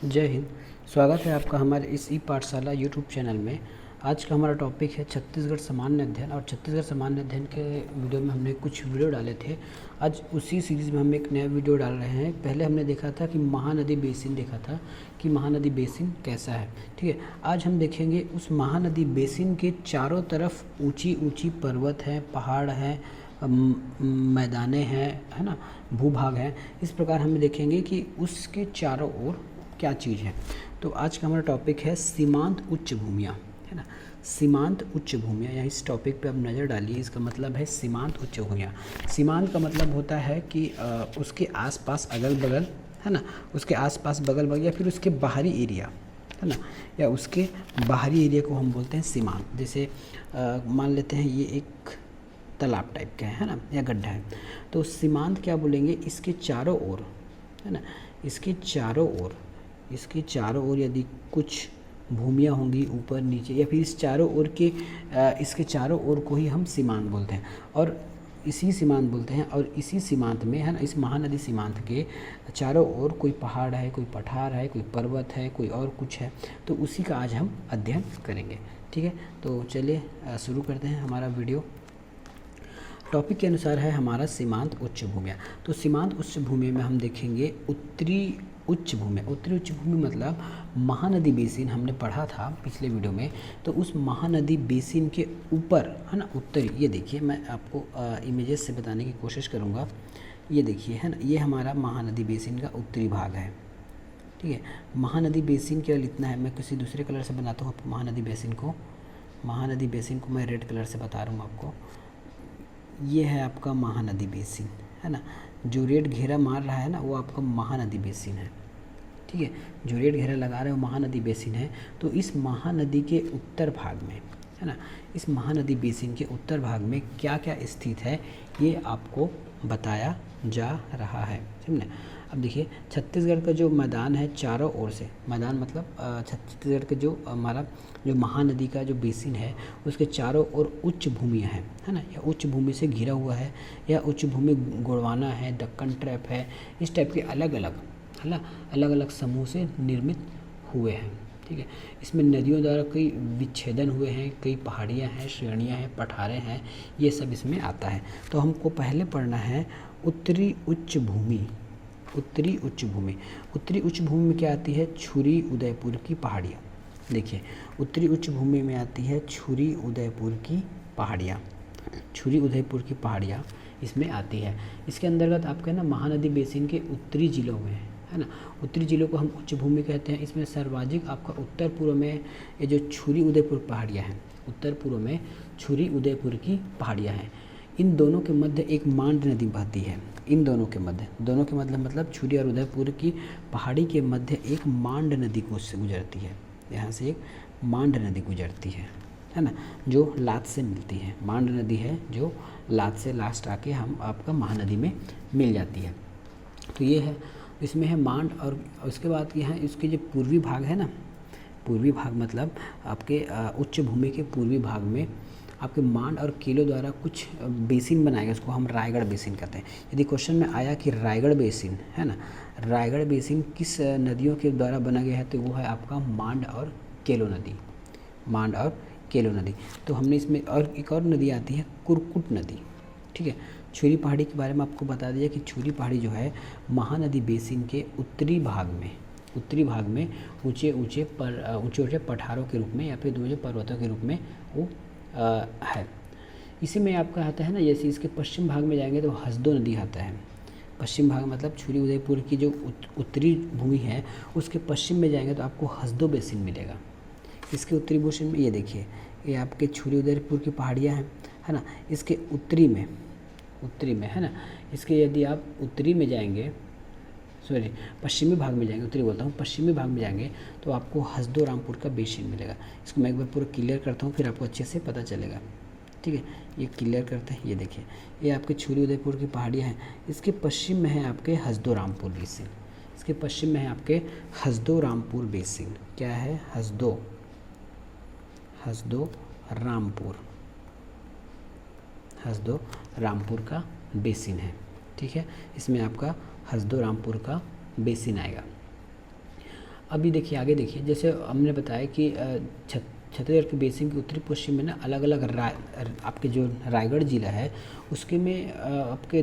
जय हिंद। स्वागत है आपका हमारे इस ई पाठशाला यूट्यूब चैनल में। आज का हमारा टॉपिक है छत्तीसगढ़ सामान्य अध्ययन। और छत्तीसगढ़ सामान्य अध्ययन के वीडियो में हमने कुछ वीडियो डाले थे। आज उसी सीरीज़ में हम एक नया वीडियो डाल रहे हैं। पहले हमने देखा था कि महानदी बेसिन देखा था कि महानदी बेसिन कैसा है। ठीक है, आज हम देखेंगे उस महानदी बेसिन के चारों तरफ ऊंची ऊंची पर्वत हैं, पहाड़ हैं, मैदाने हैं, है ना, भूभाग है। इस प्रकार हम देखेंगे कि उसके चारों ओर क्या चीज़ है। तो आज का हमारा टॉपिक है सीमांत उच्च भूमियाँ, है ना। सीमांत उच्च भूमियाँ, या इस टॉपिक पे आप नज़र डालिए। इसका मतलब है सीमांत उच्च भूमियाँ। सीमांत का मतलब होता है कि उसके आसपास अगल बगल, है ना, उसके आसपास बगल बगल या फिर उसके बाहरी एरिया, है ना, या उसके बाहरी एरिया को हम बोलते हैं सीमांत। जैसे मान लेते हैं ये एक तालाब टाइप का है ना, या गड्ढा है, तो सीमांत क्या बोलेंगे, इसके चारों ओर, है ना, इसके चारों ओर यदि कुछ भूमियाँ होंगी ऊपर नीचे, या फिर इस चारों ओर के इसके चारों ओर को ही हम सीमांत बोलते हैं। और इसी सीमांत में, है ना, इस महानदी सीमांत के चारों ओर कोई पहाड़ है, कोई पठार है, कोई पर्वत है, कोई और कुछ है, तो उसी का आज हम अध्ययन करेंगे। ठीक है, तो चलिए शुरू करते हैं हमारा वीडियो। टॉपिक के अनुसार है हमारा सीमांत उच्च भूमियाँ। तो सीमांत उच्च भूमि में हम देखेंगे उत्तरी उच्च भूमि। उत्तरी उच्च भूमि मतलब महानदी बेसिन, हमने पढ़ा था पिछले वीडियो में। तो उस महानदी बेसिन के ऊपर, है ना, उत्तरी, ये देखिए मैं आपको इमेजेस से बताने की कोशिश करूँगा। ये देखिए, है ना, ये हमारा महानदी बेसिन का उत्तरी भाग है। ठीक है, महानदी बेसिन केवल इतना है। मैं किसी दूसरे कलर से बनाता हूँ महानदी बेसिन को मैं रेड कलर से बता रहा हूँ आपको। ये है आपका महानदी बेसिन, है ना। जो रेड घेरा मार रहा है ना, वो आपका महानदी बेसिन है। ठीक है, जो रेड घेरा लगा रहे हो महानदी बेसिन है। तो इस महानदी के उत्तर भाग में, है ना, इस महानदी बेसिन के उत्तर भाग में क्या क्या स्थित है, ये आपको बताया जा रहा है। समझे। अब देखिए, छत्तीसगढ़ का जो मैदान है चारों ओर से, मैदान मतलब छत्तीसगढ़ के जो हमारा जो महानदी का जो बेसिन है, उसके चारों ओर उच्च भूमियाँ हैं, है ना, या उच्च भूमि से घिरा हुआ है, या उच्च भूमि गोंडवाना है, दक्कन ट्रैप है, इस टाइप के अलग अलग, है ना, अलग अलग समूह से निर्मित हुए हैं। ठीक है, इसमें नदियों द्वारा कई विच्छेदन हुए हैं, कई पहाड़ियाँ हैं, श्रेणियाँ हैं, पठारें हैं, ये सब इसमें आता है। तो हमको पहले पढ़ना है उत्तरी उच्च भूमि। उत्तरी उच्च भूमि में क्या आती है, छुरी उदयपुर की पहाड़ियाँ। देखिए, उत्तरी उच्च भूमि में आती है छुरी उदयपुर की पहाड़ियाँ इसमें आती है। इसके अंतर्गत आपके ना महानदी बेसिन के उत्तरी जिलों में, है ना, उत्तरी जिलों को हम उच्च भूमि कहते हैं। इसमें सर्वाधिक आपका उत्तर पूर्व में ये जो छुरी उदयपुर पहाड़ियाँ हैं, उत्तर पूर्व में छुरी उदयपुर की पहाड़ियाँ हैं। इन दोनों के मध्य एक मांड नदी बहती है। इन दोनों के मध्य मतलब छुरी और उदयपुर की पहाड़ी के मध्य एक मांड नदी को से गुजरती है। यहाँ से एक मांड नदी गुजरती है ना, जो लात से मिलती है। मांड नदी है जो लात से लास्ट आके हम आपका महानदी में मिल जाती है। तो ये है, इसमें है मांड। और उसके बाद यहाँ इसके जो पूर्वी भाग है ना, पूर्वी भाग मतलब आपके उच्च भूमि के पूर्वी भाग में आपके मांड और केलो द्वारा कुछ बेसिन बनाए गए, उसको हम रायगढ़ बेसिन कहते हैं। यदि क्वेश्चन में आया कि रायगढ़ बेसिन, है ना, रायगढ़ बेसिन किस नदियों के द्वारा बना गया है, तो वो है आपका मांड और केलो नदी। तो हमने इसमें और एक और नदी आती है कुरकुट नदी। ठीक है, छुरी पहाड़ी के बारे में आपको बता दिया कि छुरी पहाड़ी जो है महानदी बेसिन के उत्तरी भाग में ऊंचे ऊंचे पठारों के रूप में, या फिर ऊंचे पर्वतों के रूप में वो है। इसी में आपका आता है ना, जैसे इसके पश्चिम भाग में जाएंगे तो हसदो नदी आता है। पश्चिम भाग मतलब छुरी उदयपुर की जो उत्तरी भूमि है, उसके पश्चिम में जाएंगे तो आपको हसदो बेसिन मिलेगा। इसके उत्तरी बेसिन में ये देखिए, ये आपके छुरी उदयपुर की पहाड़ियाँ हैं, है ना। इसके उत्तरी में, है ना, इसके यदि आप उत्तरी में जाएंगे, पश्चिमी भाग में जाएंगे, उत्तरी बोलता हूँ, पश्चिमी भाग में जाएंगे तो आपको हसदो रामपुर का बेसिन मिलेगा। इसको मैं एक बार पूरा क्लियर करता हूँ, फिर आपको अच्छे से पता चलेगा। ठीक है, ये क्लियर करते हैं। ये देखिए, ये आपके छुरी उदयपुर की पहाड़ियाँ हैं। इसके पश्चिम में है आपके हसदो रामपुर बेसिन। क्या है, हसदो रामपुर का बेसिन है। ठीक है, इसमें आपका हसदो रामपुर का बेसिन आएगा। अभी देखिए आगे देखिए, जैसे हमने बताया कि छत्तीसगढ़ के बेसिन के उत्तरी पश्चिम में ना अलग अलग आपके जो रायगढ़ जिला है उसके में आपके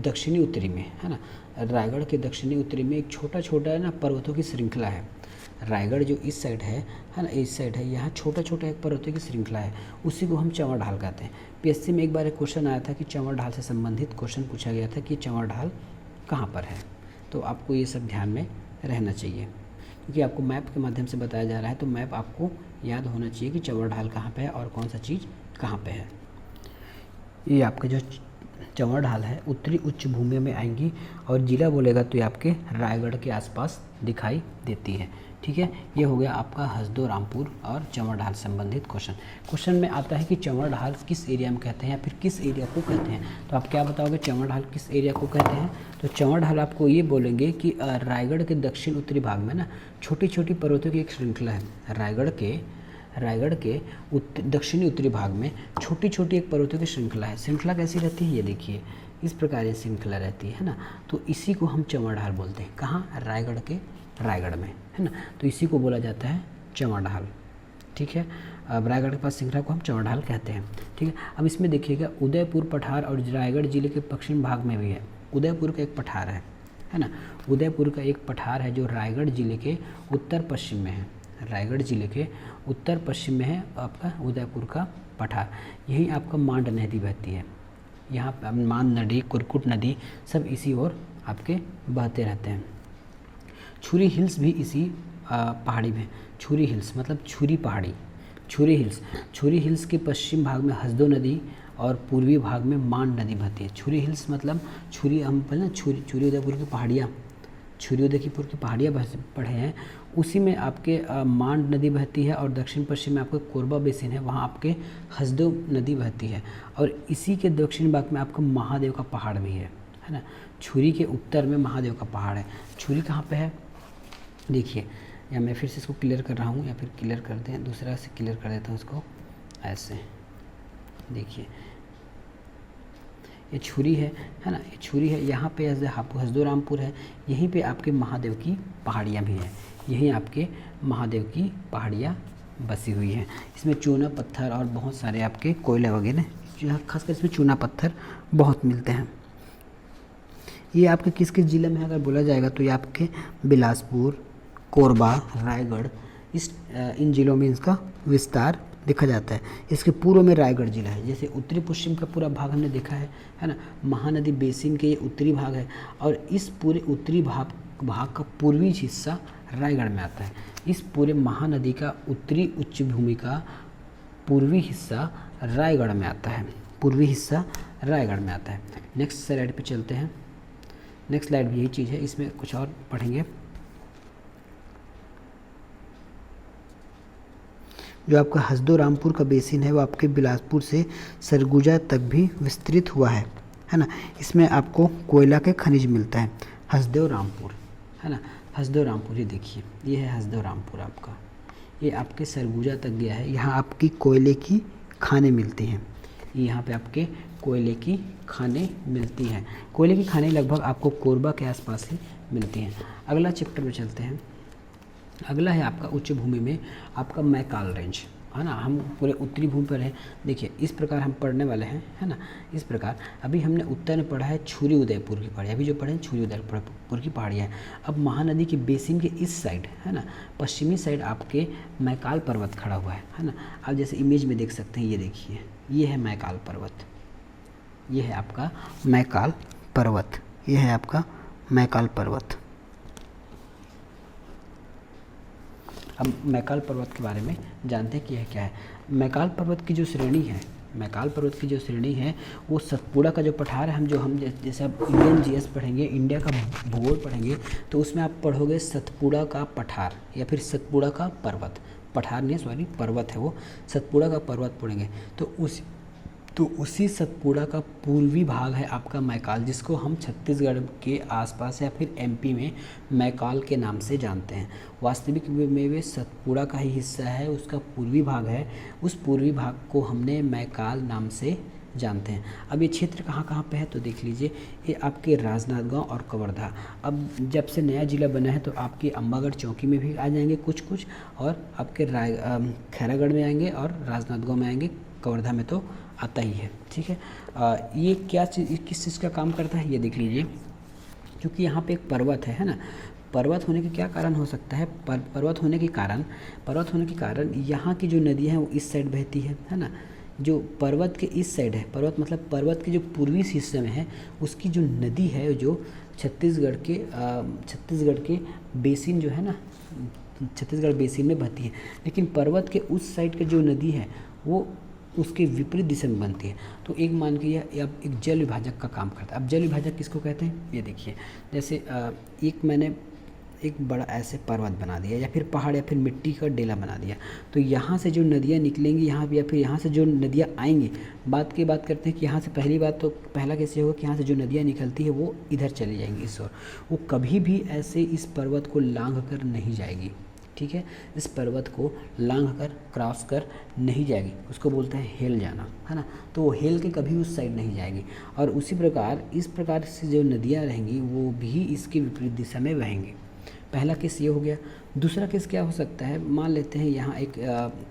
दक्षिणी उत्तरी में है ना, रायगढ़ के दक्षिणी उत्तरी में एक छोटा छोटा है ना पर्वतों की श्रृंखला है। रायगढ़ जो इस साइड है ना, इस साइड है, यहाँ छोटा छोटा एक पर्वतों की श्रृंखला है, उसी को हम चंवर ढाल कहते हैं। पीएससी में एक बार एक क्वेश्चन आया था कि चंवर ढाल से संबंधित क्वेश्चन पूछा गया था कि चंवर ढाल कहाँ पर है, तो आपको ये सब ध्यान में रहना चाहिए क्योंकि आपको मैप के माध्यम से बताया जा रहा है, तो मैप आपको याद होना चाहिए कि चंवर ढाल कहाँ पे है और कौन सा चीज़ कहाँ पे है। ये आपके जो चंवर ढाल है उत्तरी उच्च भूमि में आएंगी और जिला बोलेगा तो ये आपके रायगढ़ के आसपास दिखाई देती है। ठीक है, ये हो गया आपका हसदो रामपुर और चंवर ढाल संबंधित क्वेश्चन में आता है कि चंवर ढाल किस एरिया में कहते हैं या फिर किस एरिया को कहते हैं, तो आप क्या बताओगे चंवर ढाल किस एरिया को कहते हैं। तो चंवर ढाल आपको ये बोलेंगे कि रायगढ़ के दक्षिण उत्तरी भाग में ना छोटी छोटी पर्वतों की एक श्रृंखला है। रायगढ़ के दक्षिणी उत्तरी भाग में छोटी छोटी एक पर्वतों की श्रृंखला है। श्रृंखला कैसी रहती है, ये देखिए इस प्रकार ये श्रृंखला रहती है ना, तो इसी को हम चंवर ढाल बोलते हैं। कहाँ, रायगढ़ में है ना, तो इसी को बोला जाता है चंवर ढाल। ठीक है, अब रायगढ़ के पास श्रृंखला को हम चंवर ढाल कहते हैं। ठीक है, अब इसमें देखिएगा उदयपुर पठार और रायगढ़ जिले के पश्चिम भाग में भी है। उदयपुर का एक पठार है ना, उदयपुर का एक पठार है जो रायगढ़ जिले के उत्तर पश्चिम में है। रायगढ़ जिले के उत्तर पश्चिम में है आपका उदयपुर का पठार। यहीं आपका मांड नदी बहती है, यहाँ मांड नदी, कुरकुट नदी सब इसी ओर आपके बहते रहते हैं। छुरी हिल्स भी इसी पहाड़ी में, छुरी हिल्स मतलब छुरी पहाड़ी, छुरी हिल्स के पश्चिम भाग में हसदो नदी और पूर्वी भाग में मांड नदी बहती है। छुरी हिल्स मतलब छुरी, हम पहले छुरी उदयपुर की पहाड़ियाँ, छुरी उदयपुर की पहाड़ियाँ पढ़े हैं, उसी में आपके मांड नदी बहती है और दक्षिण पश्चिम में आपके कोरबा बेसिन है, वहाँ आपके हसदो नदी बहती है और इसी के दक्षिण भाग में आपका महादेव का पहाड़ भी है ना। छुरी के उत्तर में महादेव का पहाड़ है। छुरी कहाँ पे है देखिए, या मैं फिर से इसको क्लियर कर रहा हूँ या फिर क्लियर कर दें, दूसरा से क्लियर कर देता हूँ इसको, ऐसे देखिए ये छुरी है ना, ये छुरी है, यहाँ पे हसदो रामपुर है, यहीं पे आपके महादेव की पहाड़ियाँ भी हैं, यहीं आपके महादेव की पहाड़ियाँ बसी हुई हैं। इसमें चूना पत्थर और बहुत सारे आपके कोयले वगैरह, खासकर इसमें चूना पत्थर बहुत मिलते हैं। ये आपके किस किस ज़िले में अगर बोला जाएगा तो ये आपके बिलासपुर, कोरबा, रायगढ़, इन ज़िलों में इसका विस्तार देखा जाता है। इसके पूर्व में रायगढ़ जिला है। जैसे उत्तरी पश्चिम का पूरा भाग हमने देखा है ना, महानदी बेसिन के ये उत्तरी भाग है और इस पूरे उत्तरी भाग का पूर्वी हिस्सा रायगढ़ में आता है। इस पूरे महानदी का उत्तरी उच्च भूमि का पूर्वी हिस्सा रायगढ़ में आता है, पूर्वी हिस्सा रायगढ़ में आता है। नेक्स्ट स्लाइड पे चलते हैं। नेक्स्ट स्लाइड भी यही चीज़ है, इसमें कुछ और पढ़ेंगे। जो आपका हसदो रामपुर का बेसिन है वो आपके बिलासपुर से सरगुजा तक भी विस्तृत हुआ है ना। इसमें आपको कोयला के खनिज मिलता है। हसदो रामपुर है ना, हसदो रामपुर, ये देखिए ये है हसदो रामपुर आपका, ये आपके सरगुजा तक गया है। यहाँ आपकी कोयले की खानें मिलती हैं, यहाँ पे आपके कोयले की खानें मिलती हैं। कोयले की खानें लगभग आपको कोरबा के आसपास ही मिलती हैं। अगला चैप्टर में चलते हैं। अगला है आपका उच्च भूमि में आपका मैकाल रेंज है ना। हम पूरे उत्तरी भूमि पर हैं। देखिए इस प्रकार हम पढ़ने वाले हैं है ना। इस प्रकार अभी हमने उत्तर में पढ़ा है छुरी उदयपुर की पहाड़ी, अभी जो पढ़े हैं छुरी उदयपुर की पहाड़ियाँ हैं। अब महानदी की बेसिन के इस साइड है ना, पश्चिमी साइड आपके मैकाल पर्वत खड़ा हुआ है ना। आप जैसे इमेज में देख सकते हैं, ये देखिए ये है मैकाल पर्वत, ये है आपका मैकाल पर्वत, ये है आपका मैकाल पर्वत। अब मैकाल पर्वत के बारे में जानते हैं कि यह क्या है। मैकाल पर्वत की जो श्रेणी है, मैकाल पर्वत की जो श्रेणी है वो सतपुड़ा का जो पठार है, हम जैसे आप इंडियन जीएस पढ़ेंगे, इंडिया का भूगोल पढ़ेंगे, तो उसमें आप पढ़ोगे सतपुड़ा का पठार या फिर सतपुड़ा का पर्वत, पठार नहीं सॉरी पर्वत है वो, सतपुड़ा का पर्वत पढ़ेंगे। तो उसी सतपुड़ा का पूर्वी भाग है आपका मैकाल, जिसको हम छत्तीसगढ़ के आसपास या फिर एमपी में मैकाल के नाम से जानते हैं। वास्तविक में वे सतपुड़ा का ही हिस्सा है, उसका पूर्वी भाग है। उस पूर्वी भाग को हमने मैकाल नाम से जानते हैं। अब ये क्षेत्र कहाँ कहाँ पे है तो देख लीजिए, ये आपके राजनांदगांव और कवर्धा। अब जब से नया ज़िला बना है तो आपके अम्बागढ़ चौकी में भी आ जाएंगे कुछ कुछ, और आपके खैरागढ़ में आएंगे, और राजनांदगांव में आएंगे, कवर्धा में तो आता ही है। ठीक है, ये क्या चीज़, किस चीज़ का काम करता है ये देख लीजिए। क्योंकि यहाँ पे एक पर्वत है ना, पर्वत होने के क्या कारण हो सकता है, पर्वत होने के कारण यहाँ की जो नदियाँ हैं वो इस साइड बहती है ना। जो पर्वत के इस साइड है, पर्वत मतलब पर्वत के जो पूर्वी हिस्से में है, उसकी जो नदी है जो छत्तीसगढ़ के बेसिन जो है ना, छत्तीसगढ़ बेसिन में बहती है। लेकिन पर्वत के उस साइड की जो नदी है वो उसके विपरीत दिशा में बनती है। तो एक मान के यह अब एक जल विभाजक का काम करता है। अब जल विभाजक किसको कहते हैं ये देखिए, जैसे मैंने एक बड़ा ऐसे पर्वत बना दिया, या फिर पहाड़, या फिर मिट्टी का डेला बना दिया, तो यहाँ से जो नदियाँ निकलेंगी यहाँ पे, या फिर यहाँ से जो नदियाँ आएंगी, बात करते हैं कि यहाँ से पहला कैसे होगा कि यहाँ से जो नदियाँ निकलती है वो इधर चली जाएंगी इस ओर, वो कभी भी ऐसे इस पर्वत को लांघ कर नहीं जाएगी। ठीक है, इस पर्वत को लांघ कर, क्रॉस कर नहीं जाएगी, उसको बोलते हैं हेल जाना, है ना। तो वो हेल के कभी उस साइड नहीं जाएगी। और उसी प्रकार इस प्रकार से जो नदियाँ रहेंगी वो भी इसके विपरीत दिशा में बहेंगी। पहला केस ये हो गया। दूसरा केस क्या हो सकता है, मान लेते हैं यहाँ एक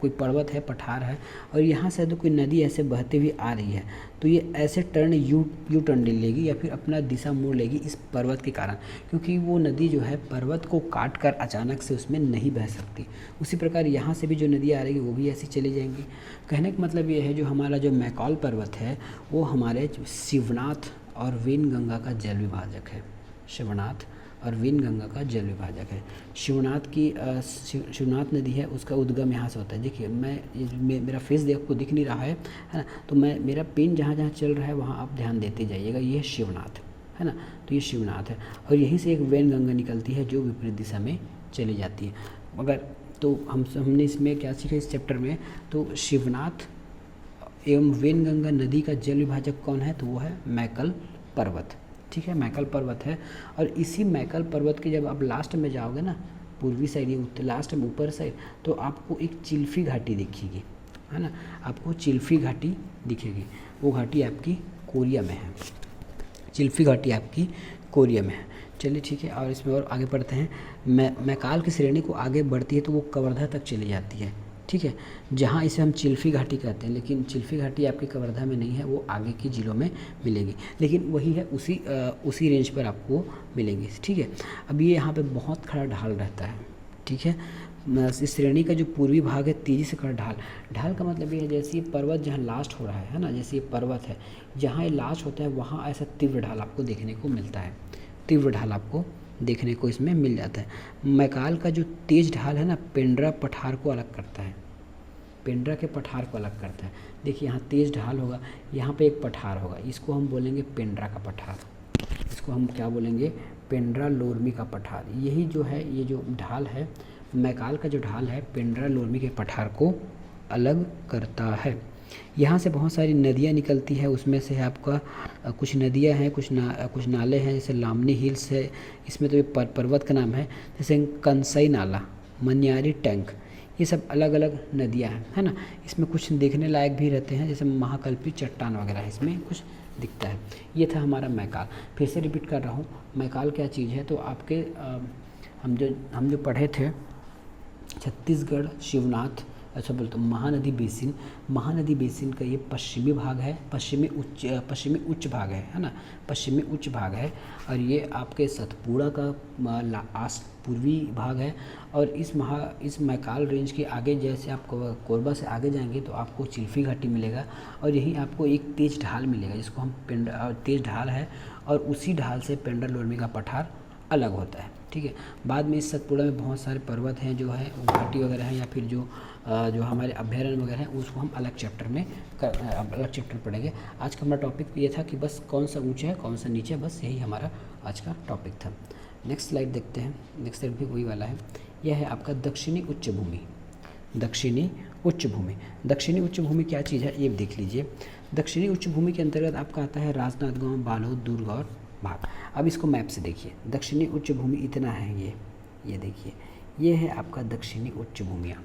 कोई पर्वत है, पठार है, और यहाँ से तो कोई नदी ऐसे बहती हुई आ रही है, तो ये ऐसे यू टर्न ले लेगी, या फिर अपना दिशा मोड़ लेगी इस पर्वत के कारण, क्योंकि वो नदी जो है पर्वत को काट कर अचानक से उसमें नहीं बह सकती। उसी प्रकार यहाँ से भी जो नदी आ रही है वो भी ऐसी चली जाएंगी। कहने का मतलब ये है, जो हमारा जो मैकॉल पर्वत है वो हमारे शिवनाथ और वेनगंगा का जल विभाजक है। शिवनाथ और वेनगंगा का जल विभाजक है। शिवनाथ नदी है, उसका उद्गम यहाँ से होता है। देखिए मेरा फेस आपको दिख नहीं रहा है ना, तो मेरा पेन जहाँ जहाँ चल रहा है वहाँ आप ध्यान देते जाइएगा। ये है शिवनाथ, है ना, तो ये शिवनाथ है, और यहीं से एक वेनगंगा निकलती है जो विपरीत दिशा में चली जाती है। मगर तो हमने इसमें क्या सीखा इस चैप्टर में, तो शिवनाथ एवं वेनगंगा नदी का जल विभाजक कौन है, तो वो है मैकल पर्वत। ठीक है, मैकल पर्वत है। और इसी मैकल पर्वत के जब आप लास्ट में जाओगे ना, पूर्वी साइड, ये लास्ट में ऊपर साइड, तो आपको एक चिल्फी घाटी दिखेगी, है ना, आपको चिल्फी घाटी दिखेगी। वो घाटी आपकी कोरिया में है, चिल्फी घाटी आपकी कोरिया में है। चलिए ठीक है, और इसमें और आगे बढ़ते हैं। मैकाल की श्रेणी को आगे बढ़ती है तो वो कवर्धा तक चली जाती है। ठीक है, जहाँ इसे हम चिल्फी घाटी कहते हैं, लेकिन चिल्फी घाटी आपकी कवर्धा में नहीं है, वो आगे की जिलों में मिलेगी, लेकिन वही है, उसी रेंज पर आपको मिलेंगी। ठीक है, अब ये यहाँ पे बहुत खड़ा ढाल रहता है। ठीक है, इस श्रेणी का जो पूर्वी भाग है तेजी से खड़ा ढाल का मतलब ये है, जैसे ये पर्वत जहाँ लास्ट हो रहा है ना, जैसे ये पर्वत है जहाँ ये लास्ट होता है वहाँ ऐसा तीव्र ढाल आपको देखने को मिलता है, तीव्र ढाल आपको देखने को इसमें मिल जाता है। मैकाल का जो तेज ढाल है ना, पेंड्रा पठार को अलग करता है, पेंड्रा के पठार को अलग करता है। देखिए यहाँ तेज ढाल होगा, यहाँ पे एक पठार होगा, इसको हम बोलेंगे पेंड्रा का पठार, इसको हम क्या बोलेंगे, पेंड्रा लोरमी का पठार। यही जो है, ये जो ढाल है मैकाल का जो ढाल है, पेंड्रा लोरमी के पठार को अलग करता है। यहाँ से बहुत सारी नदियाँ निकलती है, उसमें से आपका कुछ नदियाँ हैं, कुछ नाले हैं, जैसे लामनी हिल्स है, इसमें तो ये पर्वत का नाम है, जैसे कंसई नाला, मनियारी टैंक, ये सब अलग अलग नदियाँ हैं, है ना। इसमें कुछ देखने लायक भी रहते हैं, जैसे महाकल्पी चट्टान वगैरह इसमें कुछ दिखता है। ये था हमारा मैकाल। फिर से रिपीट कर रहा हूँ, मैकाल क्या चीज़ है, तो आपके हम जो पढ़े थे छत्तीसगढ़ शिवनाथ, अच्छा बोलते महानदी बेसिन का ये पश्चिमी भाग है, पश्चिमी उच्च भाग है ना, पश्चिमी उच्च भाग है। और ये आपके सतपुड़ा का पूर्वी भाग है। और इस मैकाल रेंज के आगे जैसे आप कोरबा से आगे जाएंगे तो आपको चिल्फी घाटी मिलेगा, और यहीं आपको एक तेज ढाल मिलेगा जिसको हम तेज ढाल है, और उसी ढाल से पेंड्रा लोरमी का पठार अलग होता है। ठीक है, बाद में इस सतपुड़ा में बहुत सारे पर्वत हैं जो है घाटी वगैरह हैं, या फिर जो हमारे अभ्यारण्य वगैरह हैं, उसको हम अलग चैप्टर पढ़ेंगे। आज का हमारा टॉपिक ये था कि बस कौन सा ऊंचा है कौन सा नीचे है, बस यही हमारा आज का टॉपिक था। नेक्स्ट स्लाइड देखते हैं, नेक्स्ट स्लाइड भी वही वाला है। यह है आपका दक्षिणी उच्च भूमि। दक्षिणी उच्च भूमि क्या चीज़ है ये देख लीजिए। दक्षिणी उच्च भूमि के अंतर्गत आपका आता है राजनांदगांव, बालोद, दुर्ग और भाग। अब इसको मैप से देखिए, दक्षिणी उच्च भूमि इतना है, ये देखिए, ये है आपका दक्षिणी उच्च भूमियाँ।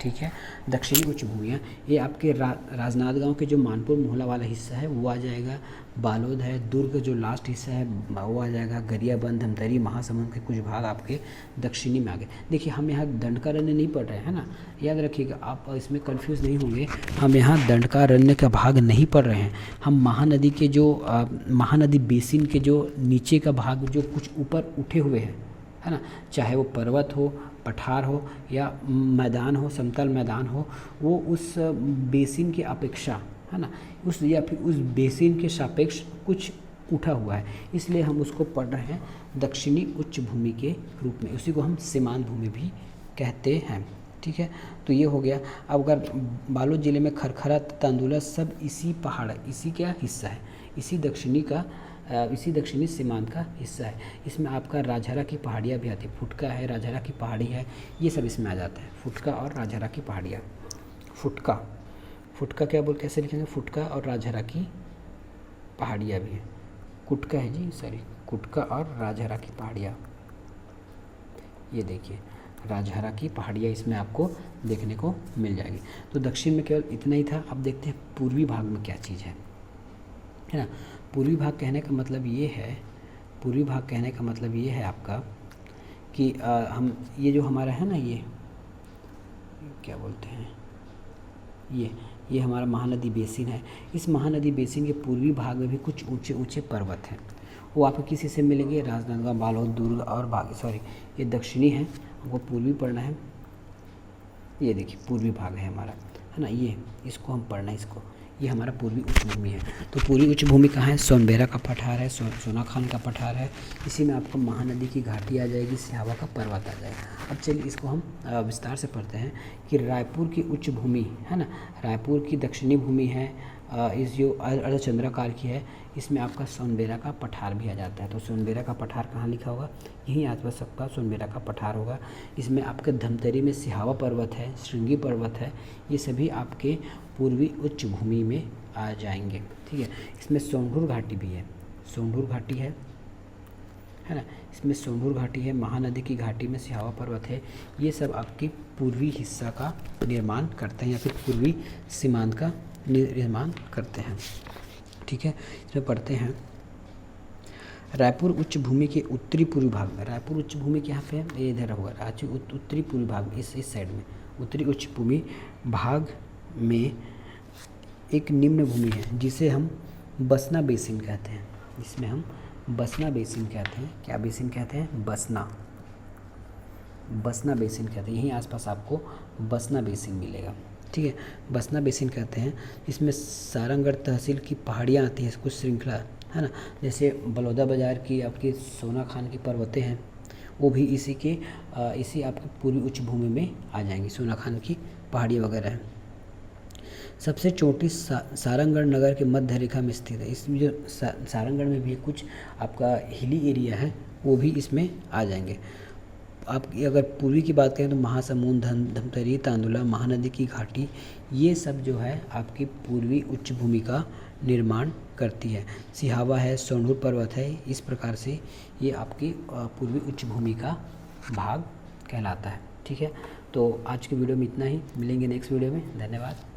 ठीक है। दक्षिणी उच्च भूमियाँ ये आपके राजनांदगांव के जो मानपुर मोहला वाला हिस्सा है वो आ जाएगा, बालोद है, दुर्ग जो लास्ट हिस्सा है वो आ जाएगा, गरियाबंद, धमतरी, महासमुंद के कुछ भाग आपके दक्षिणी में आ गए। देखिए हम यहाँ दंडकारण्य नहीं पढ़ रहे हैं ना, याद रखिएगा, आप इसमें कंफ्यूज नहीं होंगे। हम यहाँ दंडकारण्य का भाग नहीं पढ़ रहे हैं, हम महानदी के जो महानदी बेसिन के जो नीचे का भाग जो कुछ ऊपर उठे हुए हैं, है ना, चाहे वो पर्वत हो, पठार हो या मैदान हो, समतल मैदान हो, वो उस बेसिन की अपेक्षा, है ना, उस या फिर उस बेसिन के सापेक्ष कुछ उठा हुआ है, इसलिए हम उसको पढ़ रहे हैं दक्षिणी उच्च भूमि के रूप में। उसी को हम सीमांत भूमि भी कहते हैं, ठीक है। तो ये हो गया। अब अगर बालोद जिले में खरखरा, तांदुला सब इसी पहाड़, इसी क्या हिस्सा है, इसी दक्षिणी सीमांत का हिस्सा है। इसमें आपका राजहरा की पहाड़ियाँ भी आती है, फुटका है, राजहरा की पहाड़ी है, ये सब इसमें आ जाता है, फुटका और राजहरा की पहाड़ियाँ। फुटका क्या कैसे लिखेंगे, फुटका और राजहरा की पहाड़ियाँ भी है, कुटका है जी, सॉरी, कुटका और राजहरा की पहाड़ियाँ। ये देखिए राजहरा की पहाड़ियाँ इसमें आपको देखने को मिल जाएगी। तो दक्षिण में केवल इतना ही था। अब देखते हैं पूर्वी भाग में क्या चीज़ है ना। पूर्वी भाग कहने का मतलब ये है आपका कि हम ये जो हमारा है ना, ये क्या बोलते हैं, ये हमारा महानदी बेसिन है। इस महानदी बेसिन के पूर्वी भाग में भी कुछ ऊंचे ऊंचे पर्वत हैं, वो आपको किसी से मिलेंगे, राजनांदगांव, बालोद, दुर्ग और ये दक्षिणी है, हमको पूर्वी पढ़ना है। ये देखिए पूर्वी भाग है हमारा, है ना, ये इसको हम पढ़ना है, इसको, ये हमारा पूर्वी उच्च भूमि है। तो पूर्वी उच्च भूमि कहाँ है, सोनबेरा का पठार है, सोनाखान का पठार है, इसी में आपको महानदी की घाटी आ जाएगी, सिहावा का पर्वत आ जाएगा। अब चलिए इसको हम विस्तार से पढ़ते हैं कि रायपुर की उच्च भूमि है ना, रायपुर की दक्षिणी भूमि है, इस जो अर्धचंद्राकार की है, इसमें आपका सोनबेरा का पठार भी आ जाता है। तो सोनबेरा का पठार कहाँ लिखा होगा, यहीं आसपास सबका सोनबेरा का पठार होगा। इसमें आपके धमतरी में सिहावा पर्वत है, श्रृंगी पर्वत है, ये सभी आपके पूर्वी उच्च भूमि में आ जाएंगे, ठीक है। इसमें सोंढूर घाटी भी है, सोंढूर घाटी है ना, इसमें सोंढूर घाटी है, महानदी की घाटी में सिहावा पर्वत है, ये सब आपके पूर्वी हिस्सा का निर्माण करते हैं या फिर पूर्वी सीमांत का निर्माण करते हैं, ठीक है। इसमें पढ़ते हैं रायपुर उच्च भूमि के उत्तरी पूर्वी भाग में, रायपुर उच्च भूमि के यहाँ पे है, ये इधर होगा, राज्य उत्तरी पूर्वी भाग में, इस साइड में उत्तरी उच्च भूमि भाग में एक निम्न भूमि है जिसे हम बसना बेसिन कहते हैं। इसमें हम बसना बेसिन कहते हैं, क्या बेसिन कहते हैं, बसना बेसिन कहते हैं। यहीं आसपास आपको बसना बेसिन मिलेगा, ठीक है, बसना बेसिन कहते हैं। इसमें सारंगढ़ तहसील की पहाड़ियाँ आती हैं, कुछ श्रृंखला, है ना, जैसे बलौदा बाज़ार की आपकी सोनाखान की पर्वतें हैं, वो भी इसी आपकी पूर्वी उच्च भूमि में आ जाएंगी, सोनाखान की पहाड़ी वगैरह है। सबसे चोटी सारंगढ़ नगर के मध्य रेखा में स्थित है। इसमें जो सारंगढ़ में भी कुछ आपका हिली एरिया है, वो भी इसमें आ जाएंगे। आप अगर पूर्वी की बात करें तो महासमुंद, धमतरी, तांदुला, महानदी की घाटी, ये सब जो है आपकी पूर्वी उच्च भूमि का निर्माण करती है। सिहावा है, सोंढूर पर्वत है, इस प्रकार से ये आपकी पूर्वी उच्च भूमि का भाग कहलाता है, ठीक है। तो आज के वीडियो में इतना ही, मिलेंगे नेक्स्ट वीडियो में, धन्यवाद।